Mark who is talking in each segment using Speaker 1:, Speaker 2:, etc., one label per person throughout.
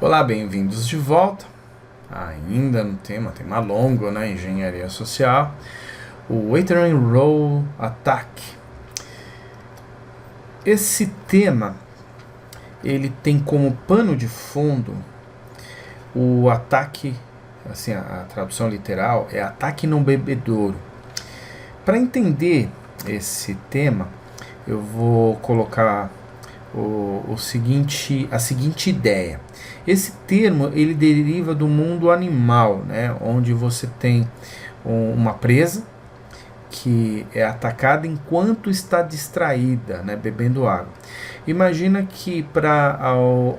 Speaker 1: Olá, bem-vindos de volta. Ainda no tema longo, né? Engenharia social. O Waiter Roll Attack. Esse tema, ele tem como pano de fundo o ataque, assim, a tradução literal é ataque no bebedouro. Para entender esse tema, eu vou colocar a seguinte ideia. Esse termo ele deriva do mundo animal, né, onde você tem uma presa que é atacada enquanto está distraída, né, bebendo água. Imagina que para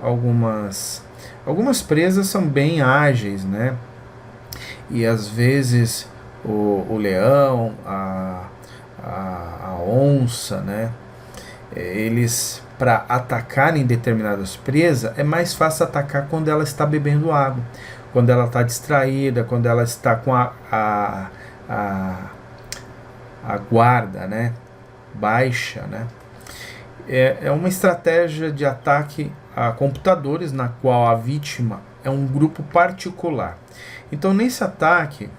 Speaker 1: algumas presas são bem ágeis, né, e às vezes o leão, a onça, né, eles, para atacarem determinadas presas, é mais fácil atacar quando ela está bebendo água, quando ela está distraída, quando ela está com a guarda, né, baixa, né. É uma estratégia de ataque a computadores na qual a vítima é um grupo particular. Então, nesse ataque,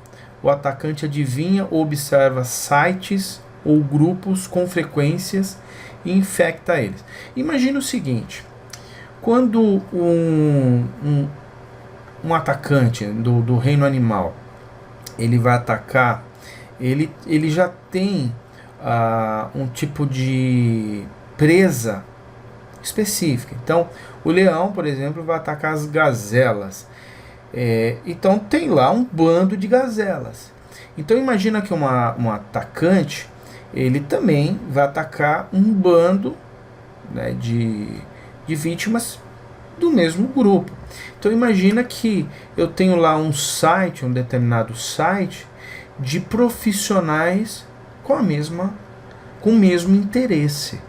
Speaker 1: o atacante adivinha ou observa sites ou grupos com frequências e infecta eles. Imagina o seguinte: quando um atacante do reino animal ele vai atacar, ele já tem um tipo de presa específica. Então, o leão, por exemplo, vai atacar as gazelas. Então, tem lá um bando de gazelas. Então, imagina que um atacante ele também vai atacar um bando, né, de vítimas do mesmo grupo. Então imagina que eu tenho lá um site, um determinado site de profissionais com o mesmo interesse.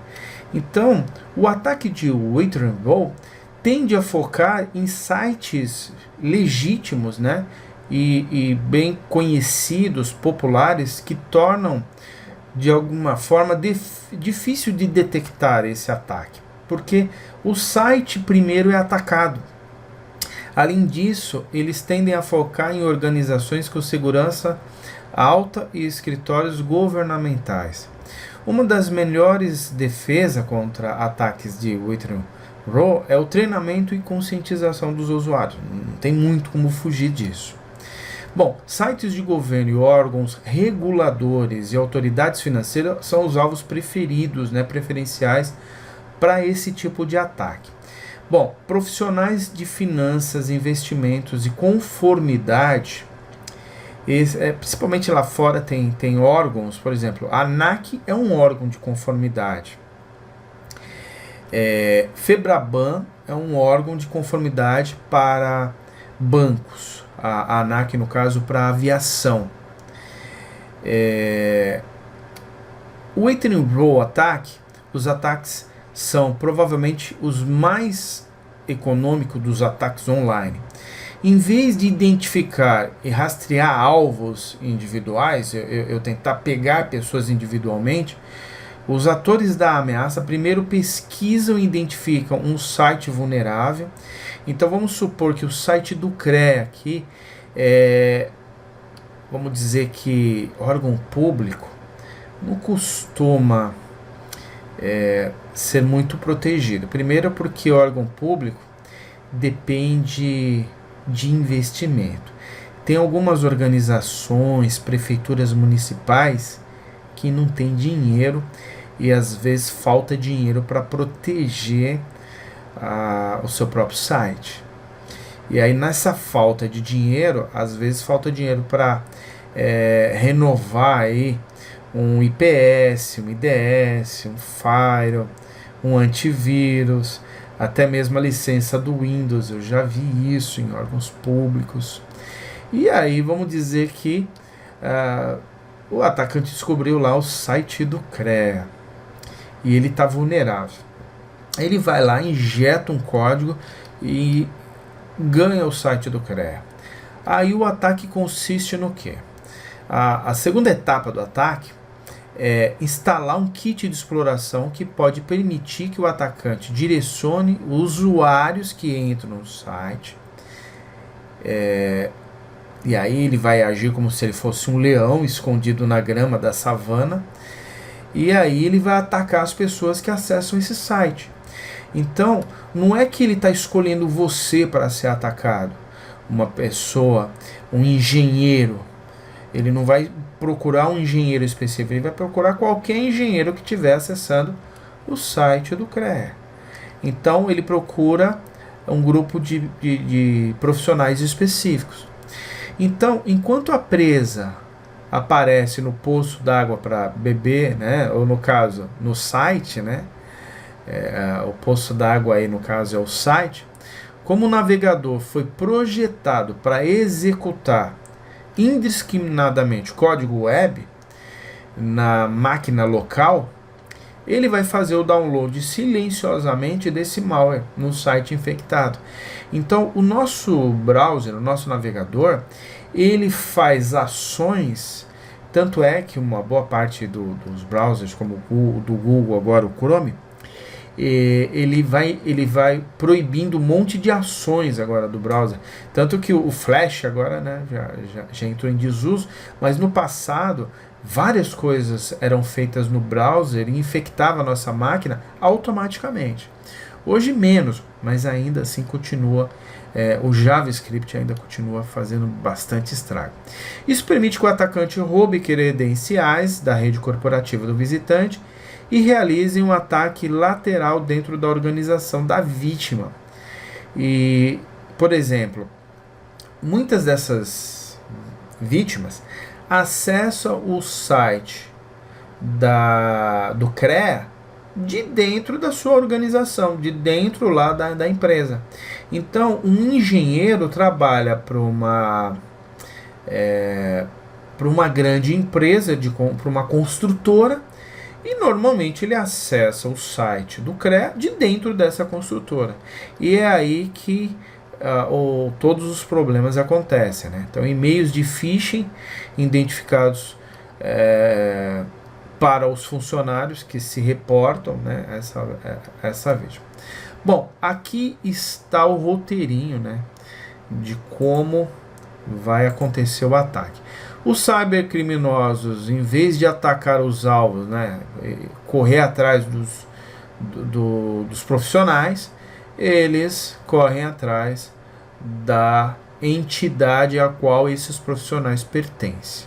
Speaker 1: Então o ataque de Waiter Roll tende a focar em sites legítimos, né, e bem conhecidos, populares, que tornam de alguma forma difícil de detectar esse ataque, porque o site primeiro é atacado. Além disso, eles tendem a focar em organizações com segurança alta e escritórios governamentais. Uma das melhores defesas contra ataques de Waiter Roll é o treinamento e conscientização dos usuários. Não tem muito como fugir disso. Bom, sites de governo e órgãos reguladores e autoridades financeiras são os alvos preferidos, né, preferenciais para esse tipo de ataque. Bom, profissionais de finanças, investimentos e conformidade, principalmente lá fora tem órgãos, por exemplo, a ANAC é um órgão de conformidade. FEBRABAN é um órgão de conformidade para bancos. A ANAC, no caso, para aviação. O Waiter Roll Attack, os ataques são provavelmente os mais econômicos dos ataques online. Em vez de identificar e rastrear alvos individuais, eu tentar pegar pessoas individualmente, os atores da ameaça primeiro pesquisam e identificam um site vulnerável. Então vamos supor que o site do CREA aqui, vamos dizer que órgão público não costuma ser muito protegido. Primeiro porque órgão público depende de investimento. Tem algumas organizações, prefeituras municipais que não têm dinheiro e às vezes falta dinheiro para proteger o seu próprio site. E aí nessa falta de dinheiro, às vezes falta dinheiro para renovar aí um IPS, um IDS, um Firewall, um antivírus, até mesmo a licença do Windows. Eu já vi isso em órgãos públicos. E aí vamos dizer que o atacante descobriu lá o site do CREA e ele está vulnerável. Ele vai lá, injeta um código e ganha o site do CREA. Aí o ataque consiste no quê? A segunda etapa do ataque instalar um kit de exploração que pode permitir que o atacante direcione os usuários que entram no site. E aí ele vai agir como se ele fosse um leão escondido na grama da savana. E aí ele vai atacar as pessoas que acessam esse site. Então, não é que ele está escolhendo você para ser atacado. Uma pessoa, um engenheiro, ele não vai procurar um engenheiro específico, ele vai procurar qualquer engenheiro que estiver acessando o site do CREA. Então, ele procura um grupo de profissionais específicos. Então, enquanto a presa aparece no poço d'água para beber, né, ou no caso, no site, né, o poço d'água aí no caso é o site, como o navegador foi projetado para executar indiscriminadamente código web na máquina local, ele vai fazer o download silenciosamente desse malware no site infectado. Então, o nosso browser, o nosso navegador, ele faz ações, tanto é que uma boa parte dos browsers, como o do Google agora, o Chrome, ele vai proibindo um monte de ações agora do browser. Tanto que o Flash agora, né, já entrou em desuso, mas no passado várias coisas eram feitas no browser e infectava a nossa máquina automaticamente. Hoje menos, mas ainda assim continua, o JavaScript ainda continua fazendo bastante estrago. Isso permite que o atacante roube credenciais da rede corporativa do visitante e realize um ataque lateral dentro da organização da vítima. E, por exemplo, muitas dessas vítimas acessam o site do CREA de dentro da sua organização, de dentro lá da empresa. Então, um engenheiro trabalha para uma grande empresa, para uma construtora, e normalmente ele acessa o site do CREA de dentro dessa construtora. E é aí que todos os problemas acontecem, né? Então, e-mails de phishing identificados para os funcionários que se reportam, né, essa vítima. Bom, aqui está o roteirinho, né, de como vai acontecer o ataque. Os cybercriminosos, em vez de atacar os alvos, né, correr atrás dos profissionais, eles correm atrás da entidade a qual esses profissionais pertencem.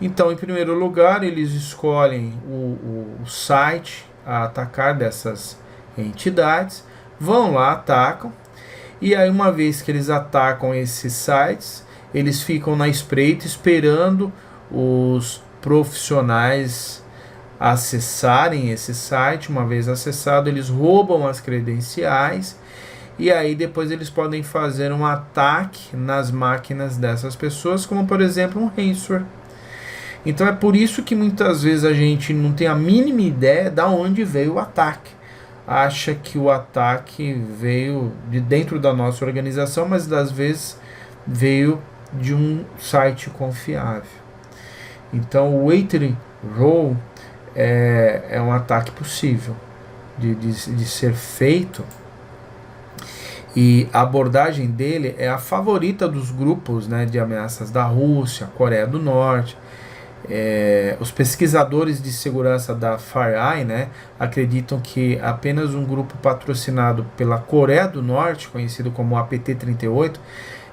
Speaker 1: Então, em primeiro lugar, eles escolhem o site a atacar dessas entidades, vão lá, atacam, e aí uma vez que eles atacam esses sites, eles ficam na espreita esperando os profissionais acessarem esse site. Uma vez acessado, eles roubam as credenciais e aí depois eles podem fazer um ataque nas máquinas dessas pessoas, como por exemplo um ransomware. Então é por isso que muitas vezes a gente não tem a mínima ideia de onde veio o ataque. Acha que o ataque veio de dentro da nossa organização, mas às vezes veio de um site confiável. Então o Waiting Roll é um ataque possível de ser feito, e a abordagem dele é a favorita dos grupos, né, de ameaças da Rússia, Coreia do Norte. Os pesquisadores de segurança da FireEye, né, acreditam que apenas um grupo patrocinado pela Coreia do Norte, conhecido como APT-38,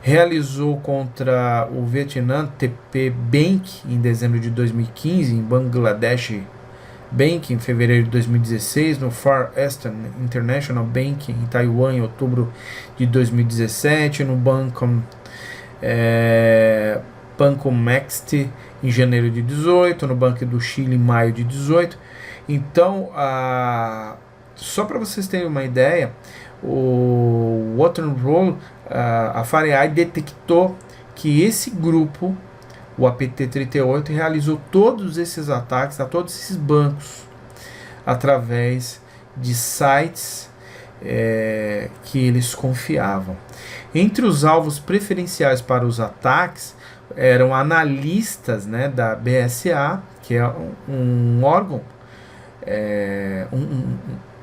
Speaker 1: realizou contra o Vietnam TP Bank em dezembro de 2015, em Bangladesh Bank em fevereiro de 2016, no Far Eastern International Bank em Taiwan em outubro de 2017, no Banco Mext em janeiro de 18, no Banco do Chile em maio de 18. Então, só para vocês terem uma ideia, o Waterroll, a FireEye detectou que esse grupo, o APT-38, realizou todos esses ataques a todos esses bancos através de sites que eles confiavam. Entre os alvos preferenciais para os ataques eram analistas, né, da BSA, que é um órgão,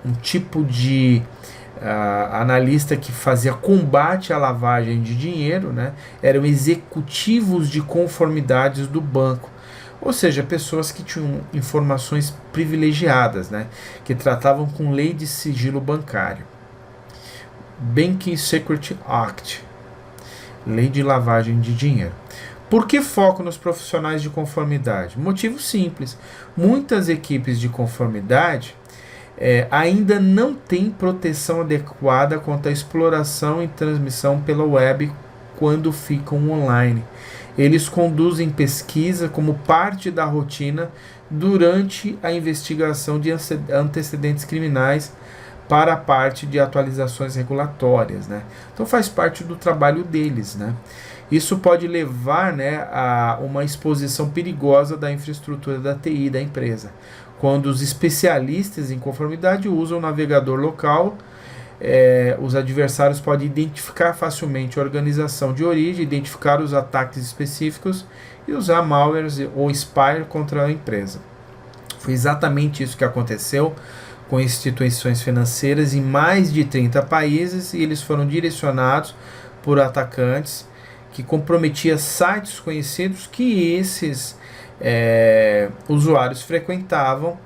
Speaker 1: um tipo de analista que fazia combate à lavagem de dinheiro, né? Eram executivos de conformidades do banco, ou seja, pessoas que tinham informações privilegiadas, né? Que tratavam com lei de sigilo bancário, Banking Secrecy Act, lei de lavagem de dinheiro. Por que foco nos profissionais de conformidade? Motivo simples: muitas equipes de conformidade ainda não têm proteção adequada contra a exploração e transmissão pela web quando ficam online. Eles conduzem pesquisa como parte da rotina durante a investigação de antecedentes criminais para a parte de atualizações regulatórias, né? Então faz parte do trabalho deles, né? Isso pode levar, né, a uma exposição perigosa da infraestrutura da TI da empresa, quando os especialistas em conformidade usam o navegador local. Os adversários podem identificar facilmente a organização de origem, identificar os ataques específicos e usar malwares ou spyware contra a empresa. Foi exatamente isso que aconteceu com instituições financeiras em mais de 30 países, e eles foram direcionados por atacantes que comprometiam sites conhecidos que esses usuários frequentavam,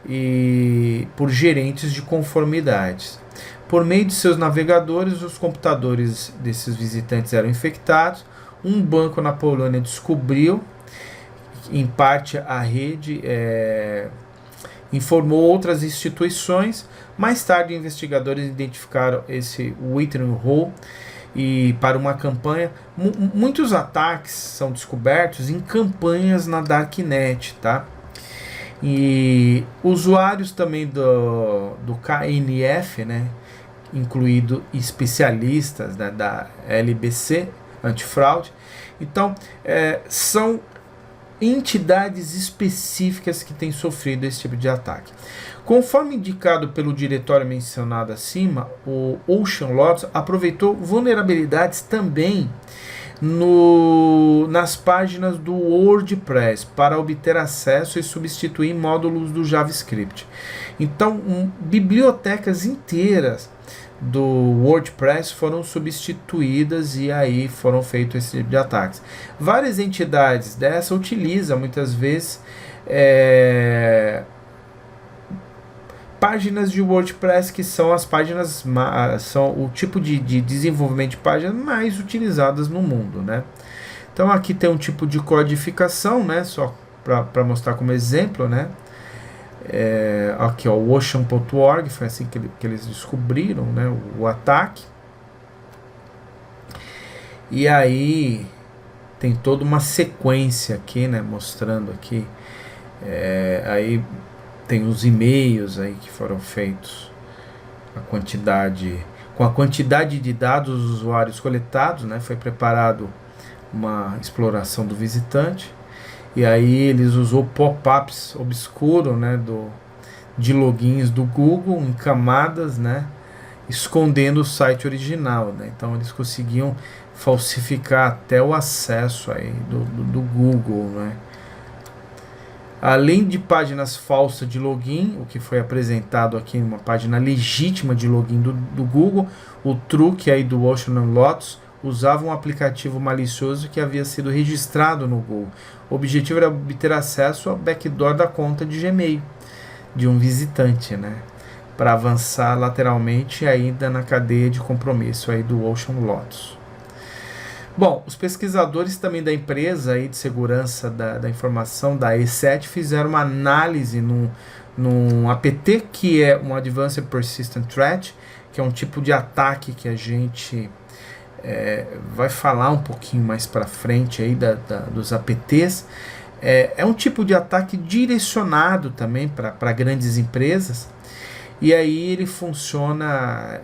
Speaker 1: e por gerentes de conformidades. Por meio de seus navegadores, os computadores desses visitantes eram infectados. Um banco na Polônia descobriu, em parte a rede informou outras instituições. Mais tarde, investigadores identificaram esse Withering Hole e para uma campanha. Muitos ataques são descobertos em campanhas na Darknet, tá? E usuários também do KNF, né, incluído especialistas, né, da LBC, antifraude. Então, são entidades específicas que têm sofrido esse tipo de ataque. Conforme indicado pelo diretório mencionado acima, o Ocean Lotus aproveitou vulnerabilidades também nas páginas do WordPress para obter acesso e substituir módulos do JavaScript. Então, bibliotecas inteiras do WordPress foram substituídas e aí foram feitos esse tipo de ataques. Várias entidades dessa utilizam muitas vezes páginas de WordPress, que são as páginas, são o tipo de desenvolvimento de páginas mais utilizadas no mundo, né? Então aqui tem um tipo de codificação, né? Só para mostrar como exemplo, né? Aqui, ó, o ocean.org, foi assim que eles descobriram, né, o ataque. E aí tem toda uma sequência aqui, né, mostrando aqui. Aí tem os e-mails aí que foram feitos, com a quantidade de dados dos usuários coletados, né, foi preparado uma exploração do visitante. E aí eles usou pop-ups obscuros, né, de logins do Google em camadas, né, escondendo o site original, né? Então eles conseguiam falsificar até o acesso aí do Google, né? Além de páginas falsas de login, o que foi apresentado aqui em uma página legítima de login do Google, o truque aí do Ocean Lotus usava um aplicativo malicioso que havia sido registrado no Google. O objetivo era obter acesso ao backdoor da conta de Gmail de um visitante, né, para avançar lateralmente ainda na cadeia de compromisso aí do Ocean Lotus. Bom, os pesquisadores também da empresa aí de segurança da informação, da E7, fizeram uma análise num APT, que é um Advanced Persistent Threat, que é um tipo de ataque que a gente vai falar um pouquinho mais para frente aí dos APTs. É um tipo de ataque direcionado também para grandes empresas, e aí ele funciona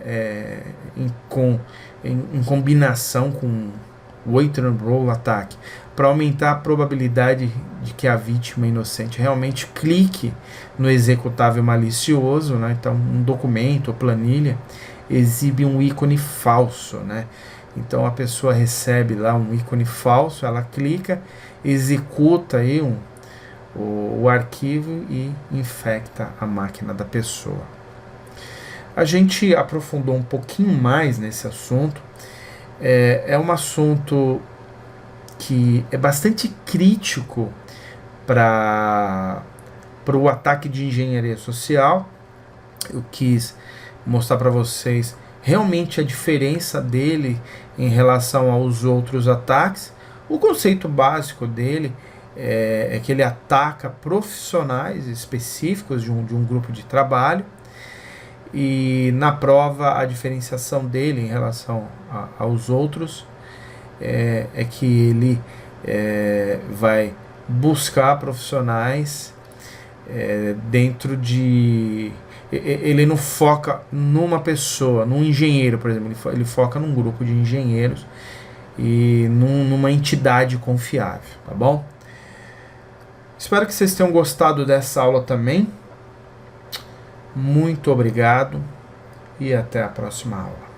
Speaker 1: em combinação com o Wait and Roll Attack, para aumentar a probabilidade de que a vítima inocente realmente clique no executável malicioso, né? Então, um documento ou planilha exibe um ícone falso, né? Então a pessoa recebe lá um ícone falso, ela clica, executa aí o arquivo e infecta a máquina da pessoa. A gente aprofundou um pouquinho mais nesse assunto. É um assunto que é bastante crítico para o ataque de engenharia social. Eu quis mostrar para vocês realmente a diferença dele em relação aos outros ataques. O conceito básico dele é que ele ataca profissionais específicos de um grupo de trabalho, e na prova a diferenciação dele em relação aos outros é que ele vai buscar profissionais dentro de... Ele não foca numa pessoa, num engenheiro, por exemplo, ele foca num grupo de engenheiros e numa entidade confiável, tá bom? Espero que vocês tenham gostado dessa aula também. Muito obrigado e até a próxima aula.